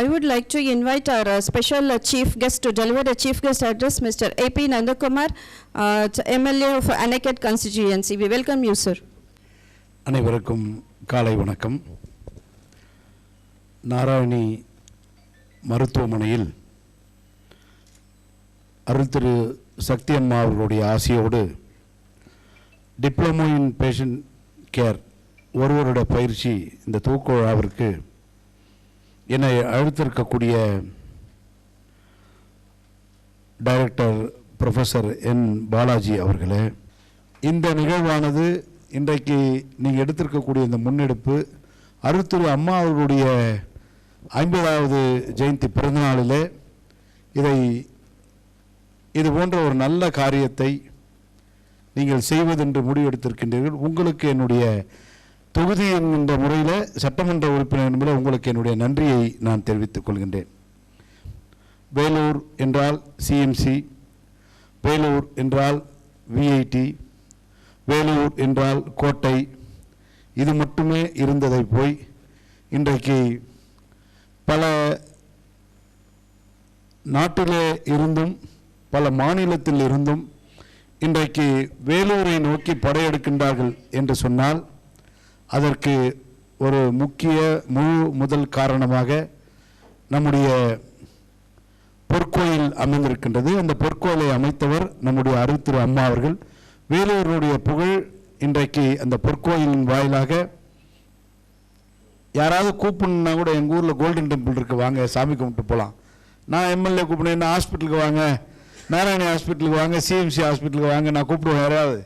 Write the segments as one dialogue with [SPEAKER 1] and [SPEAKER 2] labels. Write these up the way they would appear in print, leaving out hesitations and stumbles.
[SPEAKER 1] I would like to invite our special chief guest to deliver the chief guest address, Mr. A.P. Nandakumar, MLA of Anakat constituency. We welcome you, sir.
[SPEAKER 2] அனைவருக்கும் காலை வணக்கம். நாராயணி மருத்துவமனையில் அருள் திரு சக்தி அம்மா அவர்களுடைய ஆசையோடு diploma in patient care ஒரு வருட பயிற்சி இந்த துவக்க விழாவிற்கு என்னை அழைத்திருக்கக்கூடிய டைரக்டர் ப்ரொஃபஸர் என் பாலாஜி அவர்களே, இந்த நிகழ்வானது இன்றைக்கு நீங்கள் எடுத்திருக்கக்கூடிய இந்த முன்னெடுப்பு அருள் திரு அம்மா அவர்களுடைய 50வது ஜெயந்தி பிறந்தநாளிலே இது போன்ற ஒரு நல்ல காரியத்தை நீங்கள் செய்வதென்று முடிவெடுத்திருக்கின்றீர்கள். உங்களுக்கு என்னுடைய தொகுதி என்கின்ற முறையில் சட்டமன்ற உறுப்பினர் என்பதில் உங்களுக்கு என்னுடைய நன்றியை நான் தெரிவித்துக் கொள்கின்றேன். வேலூர் என்றால் சிஎம்சி, வேலூர் என்றால் விஐடி, வேலூர் என்றால் கோட்டை, இது மட்டுமே இருந்ததை போய் இன்றைக்கு பல நாட்டிலே இருந்தும் பல மாநிலத்தில் இருந்தும் இன்றைக்கு வேலூரை நோக்கி படையெடுக்கின்றார்கள் என்று சொன்னால் அதற்கு ஒரு முக்கிய முதல் காரணமாக நம்முடைய பொற்கோயில் அமைந்திருக்கின்றது. அந்த பொற்கோயிலை அமைத்தவர் நம்முடைய அருள் திரு அம்மா அவர்கள். வேலூருடைய புகழ் இன்றைக்கு அந்த பொற்கோயிலின் வாயிலாக யாராவது கூப்பிடணுன்னா கூட எங்கள் ஊரில் கோல்டன் டெம்பிள் இருக்குது, வாங்க சாமி கும்பிட்டு போகலாம். நான் எம்எல்ஏ கூப்பிடுவேன், ஹாஸ்பிட்டலுக்கு வாங்க, நாராயணி ஹாஸ்பிட்டலுக்கு வாங்க, சிஎம்சி ஹாஸ்பிட்டலுக்கு வாங்க, நான் கூப்பிடுவேன். யாராவது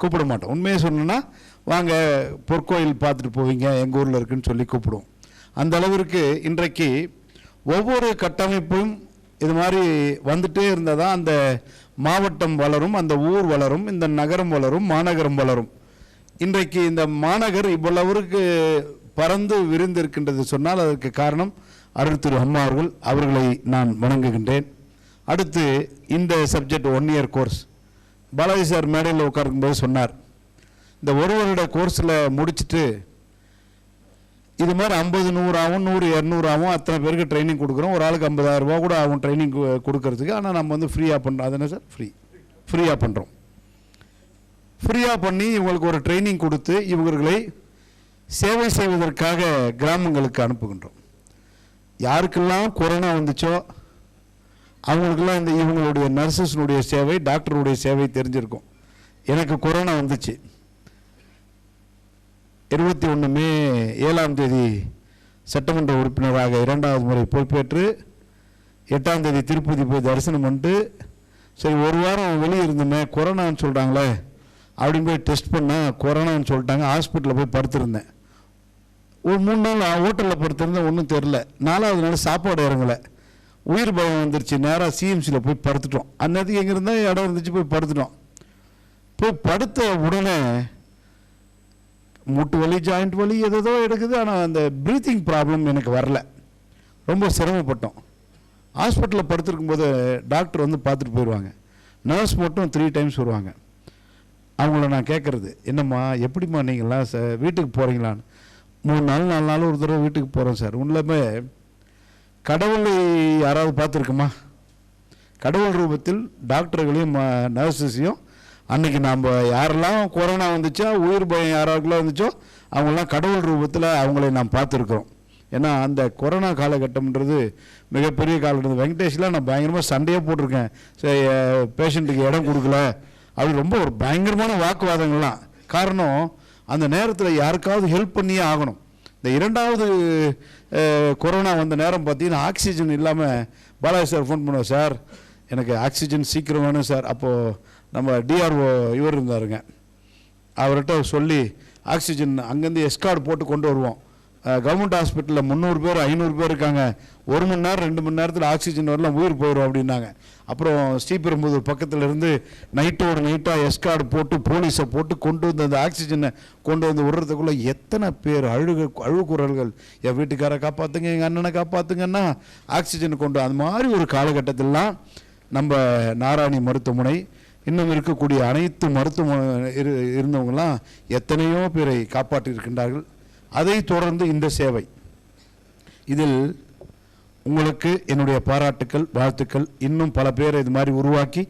[SPEAKER 2] கூப்பிட மாட்டோம். உண்மையை சொன்னோன்னா வாங்க பொற்கோயில் பார்த்துட்டு போவீங்க, எங்கள் ஊரில் இருக்குன்னு சொல்லி கூப்பிடுவோம். அந்த அளவிற்கு இன்றைக்கு ஒவ்வொரு கட்டமைப்பும் இது மாதிரி வந்துட்டே இருந்தால் தான் அந்த மாவட்டம் வளரும், அந்த ஊர் வளரும், இந்த நகரம் வளரும், மாநகரம் வளரும். இன்றைக்கு இந்த மாநகர் இவ்வளவுக்கு பறந்து விரிந்திருக்கின்றது சொன்னால் அதற்கு காரணம் அருள் திரு அம்மா அவர்களை நான் வணங்குகின்றேன். அடுத்து இந்த subject 1 year course Balaji sir மேடையில் உட்காருக்கும்போது சொன்னார், இந்த ஒரு வருட கோர்ஸில் முடிச்சுட்டு இது மாதிரி 50, 100 ஆகும், 100, 200 ஆகும், அத்தனை பேருக்கு ட்ரைனிங் கொடுக்குறோம். ஒரு ஆளுக்கு 50,000 ரூபா கூட ஆகும் ட்ரைனிங் கொடுக்கறதுக்கு. ஆனால் நம்ம வந்து ஃப்ரீயாக பண்ணுறோம். அது என்ன சார்? ஃப்ரீயாக பண்ணுறோம். ஃப்ரீயாக பண்ணி இவங்களுக்கு ஒரு ட்ரைனிங் கொடுத்து இவர்களை சேவை செய்வதற்காக கிராமங்களுக்கு அனுப்புகின்றோம். யாருக்கெல்லாம் கொரோனா வந்துச்சோ அவங்களுக்கெல்லாம் இந்த இவங்களுடைய நர்சஸ்னுடைய சேவை, டாக்டருடைய சேவை தெரிஞ்சிருக்கும். எனக்கு கொரோனா வந்துச்சு 21 மே 7ஆம் தேதி சட்டமன்ற உறுப்பினராக 2வது முறை பொறுப்பேற்று 8ஆம் தேதி திருப்பதி போய் தரிசனம் பண்ணிட்டு, சரி ஒரு வாரம் வெளியே இருந்தோமே கொரோனான்னு சொல்கிறாங்களே அப்படின்னு போய் டெஸ்ட் பண்ணால் கொரோனான்னு சொல்லிட்டாங்க. ஹாஸ்பிட்டலில் போய் படுத்திருந்தேன். ஒரு 3 நாள் ஹோட்டலில் படுத்திருந்தேன், ஒன்றும் தெரில. 4வது நாள் சாப்பாடு இறங்கலை, உயிர் பயம் வந்துருச்சு. நேராக சிஎம்சியில் போய் படுத்துட்டோம். அந்நேரத்துக்கு எங்கே இருந்தால் இடம் இருந்துச்சு, போய் படுத்துட்டோம். போய் படுத்த உடனே மூட்டு வலி, ஜாயிண்ட் வலி எதோ எடுக்குது. ஆனால் அந்த ப்ரீத்திங் ப்ராப்ளம் எனக்கு வரல. ரொம்ப சிரமப்பட்டோம். ஹாஸ்பிட்டலில் படுத்துருக்கும்போது டாக்டர் வந்து பார்த்துட்டு போயிடுவாங்க. நர்ஸ் மட்டும் 3 டைம்ஸ் வருவாங்க. அவங்கள நான் கேட்குறது, என்னம்மா எப்படிம்மா நீங்களாம் வீட்டுக்கு போகிறீங்களான்னு. 3 நாள் 4 நாள் ஒரு தடவை வீட்டுக்கு போகிறோம் சார். உண்மையுமே கடவுளை யாராவது பார்த்துருக்குமா? கடவுள் ரூபத்தில் டாக்டர்களையும் நர்ஸஸையும் அன்றைக்கி நாம் யாரெல்லாம் கொரோனா வந்துச்சோ, உயிர் பயம் யாராருக்கெல்லாம் வந்துச்சோ அவங்களாம் கடவுள் ரூபத்தில் அவங்களை நாம் பார்த்துருக்குறோம். ஏன்னா அந்த கொரோனா காலகட்டம்ன்றது மிகப்பெரிய காலகட்டம். வெங்கடேஷ்லாம் நான் பயங்கரமாக சண்டையே போட்டிருக்கேன், பேஷண்ட்டுக்கு இடம் கொடுக்கல அப்படி ரொம்ப ஒரு பயங்கரமான வாக்குவாதங்கள்லாம். காரணம் அந்த நேரத்தில் யாருக்காவது ஹெல்ப் பண்ணியே ஆகணும். இந்த 2வது கொரோனா வந்த நேரம் பார்த்தீங்கன்னா ஆக்சிஜன் இல்லாமல் பாலாஜி சார் ஃபோன் பண்ணுவோம், சார் எனக்கு ஆக்சிஜன் சீக்கிரம் வேணும் சார். அப்போது நம்ம டிஆர்ஓ இவர் இருந்தாருங்க, அவர்கிட்ட சொல்லி ஆக்சிஜன் அங்கேருந்து எஸ்கார்டு போட்டு கொண்டு வருவோம். கவர்மெண்ட் ஹாஸ்பிட்டலில் 300 பேர் 500 பேர் இருக்காங்க, 1 மணி நேரம் 2 மணி நேரத்தில் ஆக்சிஜன் வரலாம், உயிர் போயிடும் அப்படின்னாங்க. அப்புறம் ஸ்ரீபெரும்புதூர் பக்கத்தில் இருந்து நைட்டோடு நைட்டாக எஸ்கார்டு போட்டு போலீஸை போட்டு கொண்டு வந்து அந்த ஆக்சிஜனை கொண்டு வந்து விடுறதுக்குள்ளே எத்தனை பேர் அழுகுரல்கள், என் வீட்டுக்காரை காப்பாற்றுங்க, எங்கள் அண்ணனை காப்பாற்றுங்கன்னா ஆக்சிஜன் கொண்டு. அந்த மாதிரி ஒரு காலகட்டத்திலாம் நம்ம நாராயணி மருத்துவமனை இன்னும் இருக்கக்கூடிய அனைத்து மருத்துவமனை இருந்தவங்களாம் எத்தனையோ பேரை காப்பாற்றியிருக்கின்றார்கள். அதை தொடர்ந்து இந்த சேவை, இதில் உங்களுக்கு என்னுடைய பாராட்டுக்கள், வாழ்த்துக்கள். இன்னும் பல பேரை இது மாதிரி உருவாக்கி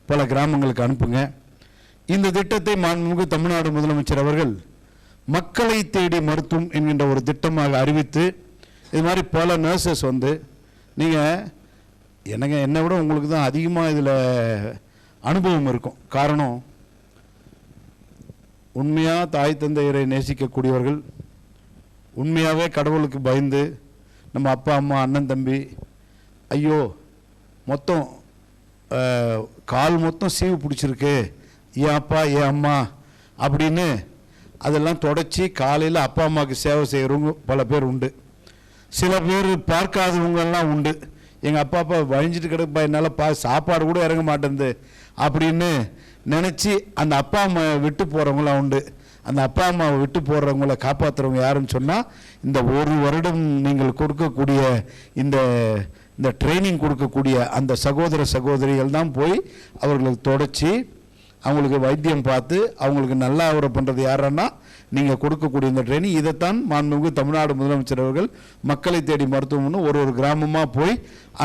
[SPEAKER 2] பல கிராமங்களுக்கு அனுப்புங்க. இந்த திட்டத்தை மாண்புமிகு தமிழ்நாடு முதலமைச்சர் அவர்கள் மக்களை தேடி மருத்துவம் என்கின்ற ஒரு திட்டமாக அறிவித்து இது மாதிரி பல நர்சஸ் வந்து நீங்கள் என்னை விட உங்களுக்கு தான் அதிகமாக இதில் அனுபவம் இருக்கும். காரணம், உண்மையாக தாய் தந்தையரை நேசிக்கக்கூடியவர்கள், உண்மையாகவே கடவுளுக்கு பயந்து நம்ம அப்பா அம்மா அண்ணன் தம்பி ஐயோ மொத்தம் கால் மொத்தம் சீவு பிடிச்சிருக்கு ஏன் அப்பா ஏன் அம்மா அப்படின்னு அதெல்லாம் தொடச்சி காலையில் அப்பா அம்மாவுக்கு சேவை செய்கிறவங்க பல பேர் உண்டு. சில பேர் பார்க்காதவங்கெல்லாம் உண்டு. எங்கள் அப்பா வழிஞ்சிட்டு கிடப்பா, என்னால் சாப்பாடு கூட இறங்க மாட்டேங்குது அப்படின்னு நினச்சி அந்த அப்பா அம்மா விட்டு போகிறவங்களாம் உண்டு. அந்த அப்பா அம்மாவை விட்டு போடுறவங்கள காப்பாற்றுறவங்க யாருன்னு சொன்னால் இந்த ஒரு வருடம் நீங்கள் கொடுக்கக்கூடிய இந்த ட்ரைனிங் கொடுக்கக்கூடிய அந்த சகோதர சகோதரிகள் தான் போய் அவர்களுக்கு தொடச்சி அவங்களுக்கு வைத்தியம் பார்த்து அவங்களுக்கு நல்லா ஆவர பண்ணுறது யாருன்னா நீங்கள் கொடுக்கக்கூடிய இந்த ட்ரைனிங். இதைத்தான் மாண்புமிகு தமிழ்நாடு முதலமைச்சர் அவர்கள் மக்களை தேடி மருத்துவம்னு ஒரு கிராமமாக போய்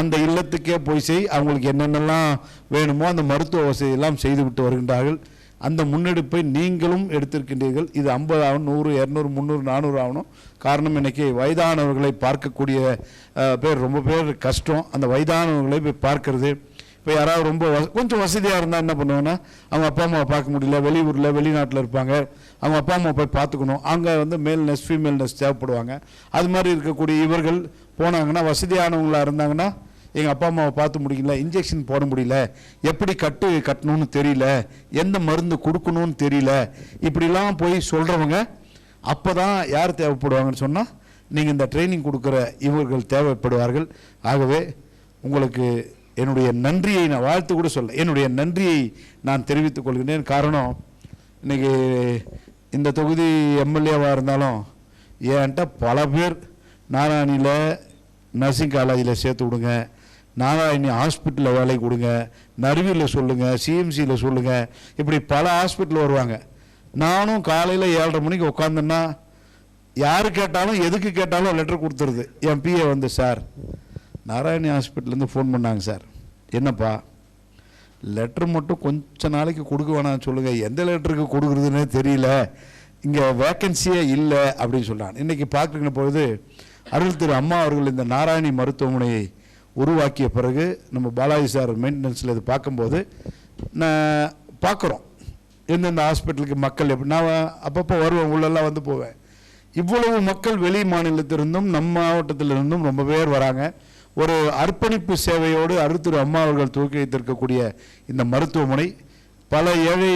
[SPEAKER 2] அந்த இல்லத்துக்கே போய் அவங்களுக்கு என்னென்னலாம் வேணுமோ அந்த மருத்துவ வசதியெல்லாம் செய்துவிட்டு வருகின்றார்கள். அந்த முன்னெடுப்பை நீங்களும் எடுத்திருக்கின்றீர்கள். இது 50 ஆகணும், 100, 200, 300, 400 ஆகணும். காரணம், இன்றைக்கி வயதானவர்களை பார்க்கக்கூடிய பேர் ரொம்ப பேர் கஷ்டம். அந்த வயதானவர்களை போய் பார்க்கறது. இப்போ யாராவது ரொம்ப கொஞ்சம் வசதியாக இருந்தால் என்ன பண்ணுவாங்கன்னா, அவங்க அப்பா அம்மாவை பார்க்க முடியல, வெளியூரில் வெளிநாட்டில் இருப்பாங்க, அவங்க அப்பா அம்மாவை போய் பார்த்துக்கணும். அங்கே வந்து மேல் நர்ஸ் ஃபீமேல் நர்ஸ் தேவைப்படுவாங்க. அது மாதிரி இருக்கக்கூடிய இவர்கள் போனாங்கன்னா, வசதியானவங்களாக இருந்தாங்கன்னா, எங்கள் அப்பா அம்மாவை பார்த்து முடியல, இன்ஜெக்ஷன் போட முடியல, எப்படி கட்டணும்னு தெரியல, எந்த மருந்து கொடுக்கணும்னு தெரியல, இப்படிலாம் போய் சொல்கிறவங்க அப்போ தான் யார் தேவைப்படுவாங்கன்னு சொன்னால் நீங்கள் இந்த ட்ரைனிங் கொடுக்குற இவர்கள் தேவைப்படுவார்கள். ஆகவே உங்களுக்கு என்னுடைய நன்றியை நான் வாழ்த்து கூட சொல்ல, என்னுடைய நன்றியை நான் தெரிவித்துக் கொள்கிறேன். காரணம், இன்றைக்கி இந்த தொகுதி எம்எல்ஏவாக இருந்தாலும் என்கிட்ட பல பேர் நாராயணியில் நர்சிங் காலேஜில் சேர்த்து விடுங்க, நாராயணி ஹாஸ்பிட்டலில் வேலை கொடுங்க, நர்வியில் சொல்லுங்கள், சிஎம்சியில் சொல்லுங்கள், இப்படி பல ஹாஸ்பிட்டல் வருவாங்க. நானும் காலையில் 7:30 மணிக்கு உட்காந்தேன்னா யார் கேட்டாலும் எதுக்கு கேட்டாலும் லெட்டர் கொடுத்துருது. என் பிஏ வந்து, சார் நாராயணி ஹாஸ்பிட்டல்லேருந்து ஃபோன் பண்ணாங்க சார், என்னப்பா லெட்ரு மட்டும் கொஞ்ச நாளைக்கு கொடுக்க வேணாம்னு சொல்லுங்கள், எந்த லெட்டருக்கு கொடுக்குறதுன்னே தெரியல, இங்கே வேக்கன்சியே இல்லை அப்படின்னு சொல்கிறான். இன்றைக்கி பார்க்குற பொழுது அருள் திரு அம்மா அவர்கள் இந்த நாராயணி மருத்துவமனையை உருவாக்கிய பிறகு நம்ம பாலாஜி சார் மெயின்டெனன்ஸில் இது பார்க்கும்போது நான் பார்க்குறோம் எந்தெந்த ஹாஸ்பிட்டலுக்கு மக்கள் எப்படி. நான் அப்பப்போ வருவேன், உள்ளெல்லாம் வந்து போவேன். இவ்வளவு மக்கள் வெளி மாநிலத்திலிருந்தும் நம் மாவட்டத்திலிருந்தும் ரொம்ப பேர் வராங்க. ஒரு அர்ப்பணிப்பு சேவையோடு அருள் திரு அம்மா அவர்கள் துவக்கி வைத்திருக்கக்கூடிய இந்த மருத்துவமனை பல ஏழை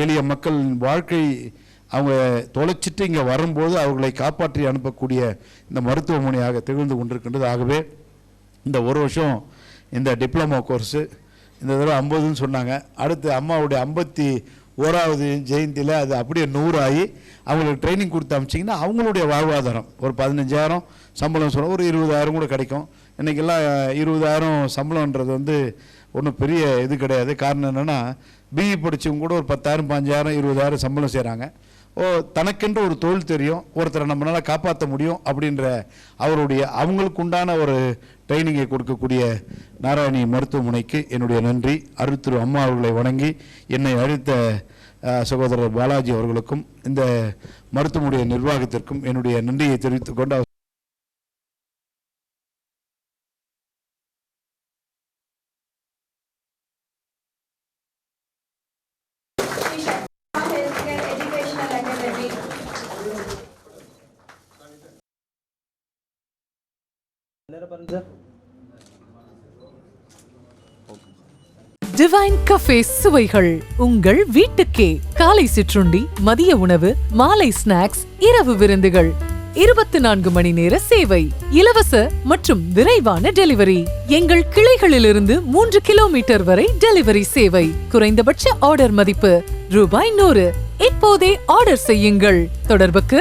[SPEAKER 2] எளிய மக்களின் வாழ்க்கை அவங்க தொலைச்சிட்டு இங்கே வரும்போது அவர்களை காப்பாற்றி அனுப்பக்கூடிய இந்த மருத்துவமனையாக திகழ்ந்து கொண்டிருக்கின்றது. ஆகவே இந்த ஒரு வருஷம் இந்த டிப்ளமோ கோர்ஸு இந்த தடவை 50ன்னு சொன்னாங்க. அடுத்து அம்மாவுடைய 51வது ஜெயந்தியில் அது அப்படியே 100 ஆகி அவங்களுக்கு ட்ரைனிங் கொடுத்து அமிச்சிங்கன்னா அவங்களுடைய வாழ்வாதாரம் ஒரு 15,000 சம்பளம் சொல்ல ஒரு 20,000 கூட கிடைக்கும். இன்றைக்கெல்லாம் 20,000 சம்பளம்ன்றது வந்து ஒன்றும் பெரிய இது கிடையாது. காரணம் என்னென்னா, பிஇ படித்தவங்க கூட ஒரு 10,000, 15,000, 20,000 சம்பளம் செய்கிறாங்க. தனக்கென்று ஒரு தொழில் தெரியும், ஒருத்தரை நம்மளால் காப்பாற்ற முடியும் அப்படின்ற அவங்களுக்கு உண்டான ஒரு ட்ரைனிங்கை கொடுக்கக்கூடிய நாராயணி மருத்துவமனைக்கு என்னுடைய நன்றி. அருள் திரு அம்மா அவர்களை வணங்கி என்னை அழைத்த சகோதரர் பாலாஜி அவர்களுக்கும் இந்த மருத்துவமனைய நிர்வாகத்திற்கும் என்னுடைய நன்றியை தெரிவித்துக் கொண்டு
[SPEAKER 3] டிவைன் கஃபே சுவைகள் உங்கள் வீட்டுக்கே. காலை சிற்றுண்டி, மதிய உணவு, மாலை ஸ்நாக்ஸ், இரவு விருந்துகள், 24 மணி நேர சேவை, இலவச மற்றும் விரைவான டெலிவரி. எங்கள் கிளைகளிலிருந்து 3 கிலோமீட்டர் வரை டெலிவரி சேவை. குறைந்தபட்ச ஆர்டர் மதிப்பு ₹100. இப்போதே ஆர்டர் செய்யுங்கள். தொடர்புக்கு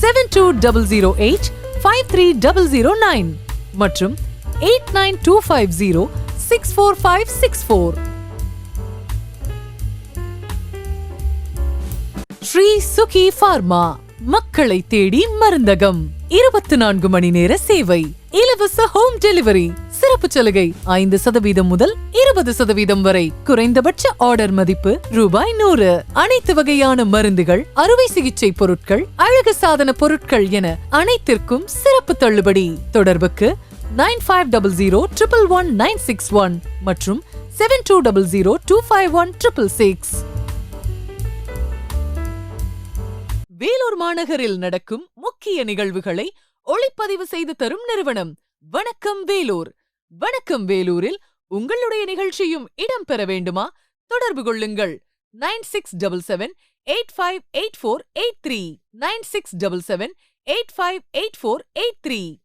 [SPEAKER 3] 7208-53009 மற்றும் 8925064564. ஸ்ரீ சுகி பார்மா, மக்களை தேடி மருந்தகம். 24 மணி நேர சேவை, இலவச ஹோம் டெலிவரி, சிறப்பு சலுகை 5% முதல் 20% வரை, குறைந்தபட்ச ஆர்டர் மதிப்பு ₹100. அனைத்து வகையான மருந்துகள், அறுவை சிகிச்சை பொருட்கள், அழகு சாதன பொருட்கள் என அனைத்திற்கும் சிறப்பு தள்ளுபடி. தொடர்புக்கு 9500111961 மற்றும் 7200251666. வேலூர் மாநகரில் நடக்கும் முக்கிய நிகழ்வுகளை ஒளிப்பதிவு செய்து தரும் நிறுவனம் வணக்கம் வேலூர். வணக்கம் வேலூரில் உங்களுடைய நிகழ்ச்சியும் இடம்பெற வேண்டுமா? தொடர்பு கொள்ளுங்கள் 9677858483 9677858483.